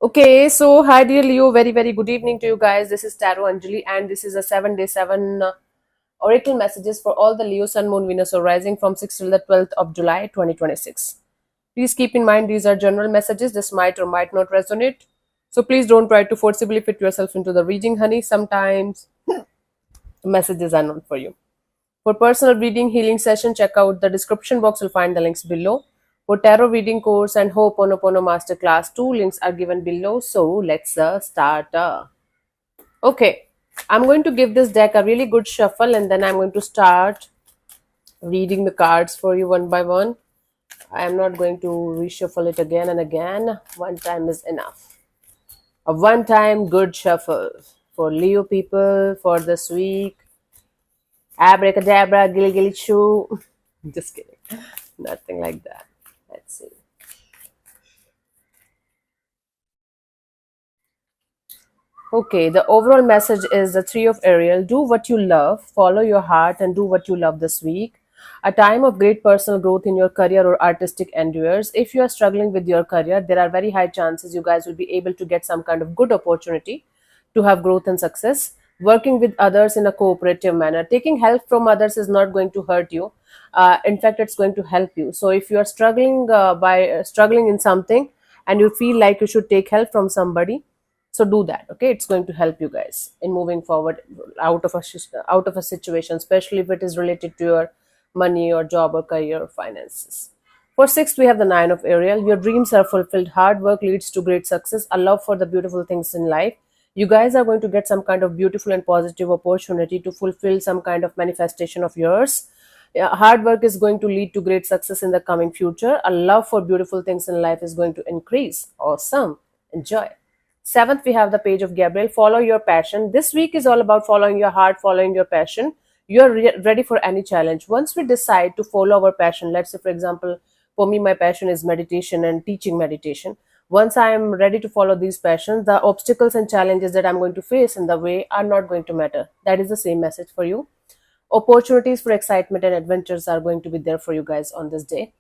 Okay, so hi dear Leo, very good evening to you guys. This is Taro Anjali, and this is a 7-day 7 oracle messages for all the Leo, Sun, Moon, Venus, or Rising from 6th till the 12th of July 2026. Please keep in mind these are general messages. This might or might not resonate. So please don't try to forcibly fit yourself into the reading, honey. Sometimes the messages are not for you. For personal reading healing session, check out the description box. You'll find the links below. For tarot reading course and Ho'oponopono masterclass, two links are given below. So let's start. Okay, I'm going to give this deck a really good shuffle, and then I'm going to start reading the cards for you one by one. I am not going to reshuffle it again and again. One time is enough. A one time good shuffle for Leo people for this week. Abracadabra, gilly gilly choo. Just kidding. Nothing like that. Let's see. Okay, the overall message is the Three of Ariel. Do what you love, follow your heart, and do what you love this week. A time of great personal growth in your career or artistic endeavors. If you are struggling with your career, there are very high chances you guys will be able to get some kind of good opportunity to have growth and success. Working with others in a cooperative manner. Taking help from others is not going to hurt you. In fact, it's going to help you. So if you are struggling struggling in something and you feel like you should take help from somebody, so do that. Okay, it's going to help you guys in moving forward out of a situation, especially if it is related to your money or job or career or finances. For sixth, we have the Nine of Ariel. Your dreams are fulfilled. Hard work leads to great success. A love for the beautiful things in life. You guys are going to get some kind of beautiful and positive opportunity to fulfill some kind of manifestation of yours. Yeah, hard work is going to lead to great success in the coming future. A love for beautiful things in life is going to increase. Awesome. Enjoy. Seventh, we have the page of Gabriel. Follow your passion. This week is all about following your heart, following your passion. You're ready for any challenge. Once we decide to follow our passion, let's say, for example, for me, my passion is meditation and teaching meditation. Once I am ready to follow these passions, the obstacles and challenges that I'm going to face in the way are not going to matter. That is the same message for you. Opportunities for excitement and adventures are going to be there for you guys on this day.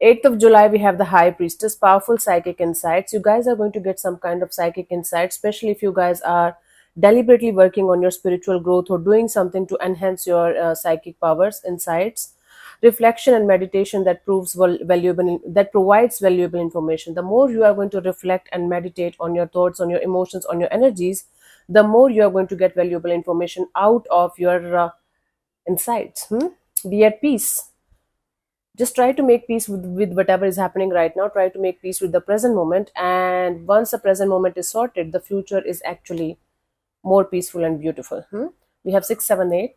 8th of July, we have the High Priestess, powerful psychic insights. You guys are going to get some kind of psychic insight, especially if you guys are deliberately working on your spiritual growth or doing something to enhance your psychic powers, insights. Reflection and meditation that that provides valuable information. The more you are going to reflect and meditate on your thoughts, on your emotions, on your energies, the more you are going to get valuable information out of your insights. Be at peace. Just try to make peace with whatever is happening right now. Try to make peace with the present moment, and once the present moment is sorted, the future is actually more peaceful and beautiful. We have 6, 7, 8.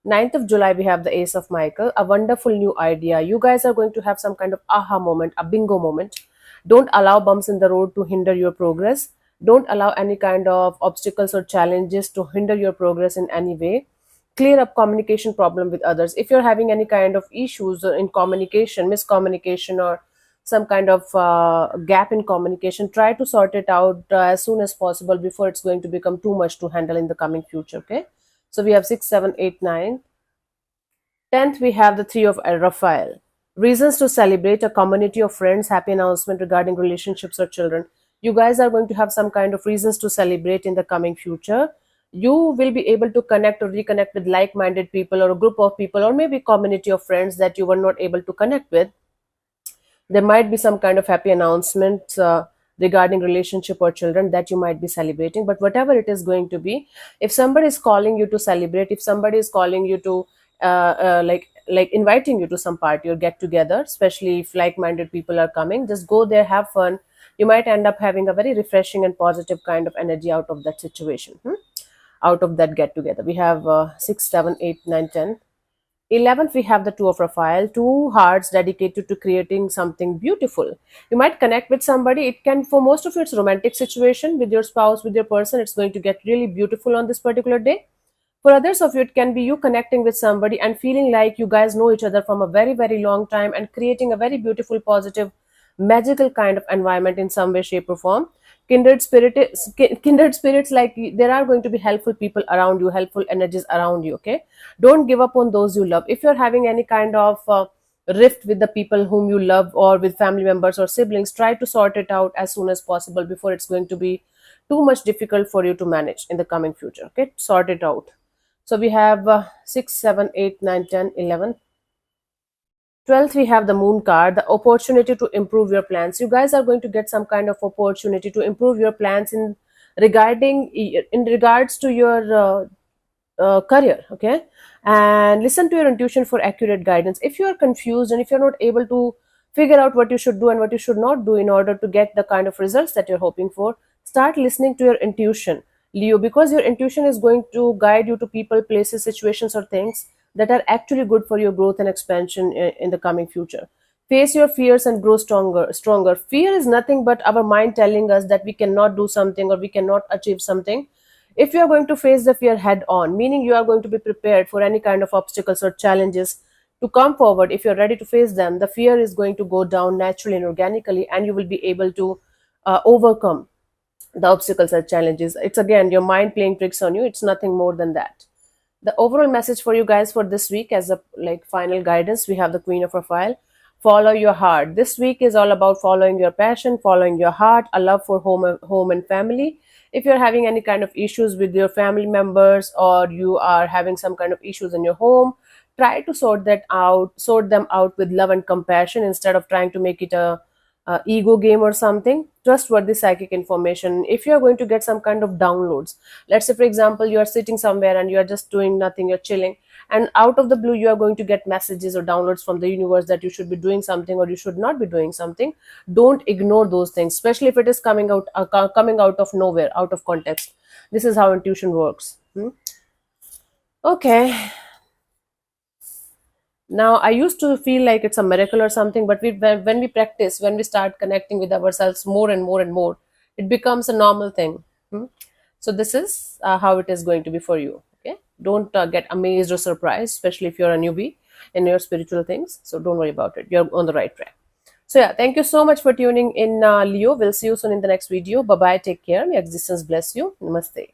9th of July, we have the Ace of Michael, a wonderful new idea. You guys are going to have some kind of aha moment, a bingo moment. Don't allow bumps in the road to hinder your progress. Don't allow any kind of obstacles or challenges to hinder your progress in any way. Clear up communication problem with others. If you're having any kind of issues in communication, miscommunication, or some kind of gap in communication, try to sort it out as soon as possible before it's going to become too much to handle in the coming future. Okay, so we have 6, 7, 8, 9. 10th, we have the Three of Raphael. Reasons to celebrate, a community of friends, happy announcement regarding relationships or children. You guys are going to have some kind of reasons to celebrate in the coming future. You will be able to connect or reconnect with like-minded people or a group of people or maybe community of friends that you were not able to connect with. There might be some kind of happy announcement regarding relationship or children that you might be celebrating, but whatever it is going to be, if somebody is calling you to celebrate, if somebody is calling you to like inviting you to some party or get together, especially if like-minded people are coming, just go there, have fun. You might end up having a very refreshing and positive kind of energy out of that situation, out of that get together. We have 6, 7, 8, 9, 10. 11th, we have the Two of Raphael, two hearts dedicated to creating something beautiful. You might connect with somebody. It can, for most of you, it's romantic situation with your spouse, with your person. It's going to get really beautiful on this particular day. For others of you, it can be you connecting with somebody and feeling like you guys know each other from a very long time and creating a very beautiful, positive, magical kind of environment in some way, shape, or form. Kindred spirits, like there are going to be helpful people around you, helpful energies around you. Okay, don't give up on those you love. If you're having any kind of rift with the people whom you love, or with family members or siblings, try to sort it out as soon as possible before it's going to be too much difficult for you to manage in the coming future. Okay, sort it out. So we have 6, 7, 8, 9, 10, 11. 12th, we have the moon card, the opportunity to improve your plans. You guys are going to get some kind of opportunity to improve your plans in regards to your career. Okay, and listen to your intuition for accurate guidance. If you are confused and if you're not able to figure out what you should do and what you should not do in order to get the kind of results that you're hoping for, start listening to your intuition, Leo, because your intuition is going to guide you to people, places, situations, or things that are actually good for your growth and expansion in the coming future. Face your fears and grow stronger. Fear is nothing but our mind telling us that we cannot do something or we cannot achieve something. If you are going to face the fear head on, meaning you are going to be prepared for any kind of obstacles or challenges to come forward, if you're ready to face them, the fear is going to go down naturally and organically, and you will be able to overcome the obstacles or challenges. It's again your mind playing tricks on you. It's nothing more than that. The overall message for you guys for this week, as a like final guidance, we have the Queen of her file. Follow your heart. This week is all about following your passion, following your heart, a love for home and family. If you're having any kind of issues with your family members, or you are having some kind of issues in your home, try to sort them out with love and compassion, instead of trying to make it a ego game or something. Trustworthy psychic information. If you are going to get some kind of downloads, let's say for example you are sitting somewhere and you are just doing nothing, you're chilling, and out of the blue you are going to get messages or downloads from the universe that you should be doing something or you should not be doing something, don't ignore those things, especially if it is coming out of nowhere, out of context. This is how intuition works. Okay. Now, I used to feel like it's a miracle or something, but when we practice, when we start connecting with ourselves more and more and more, it becomes a normal thing. Hmm? So this is how it is going to be for you. Okay, don't get amazed or surprised, especially if you're a newbie in your spiritual things. So don't worry about it. You're on the right track. So yeah, thank you so much for tuning in, Leo. We'll see you soon in the next video. Bye bye. Take care. May existence bless you. Namaste.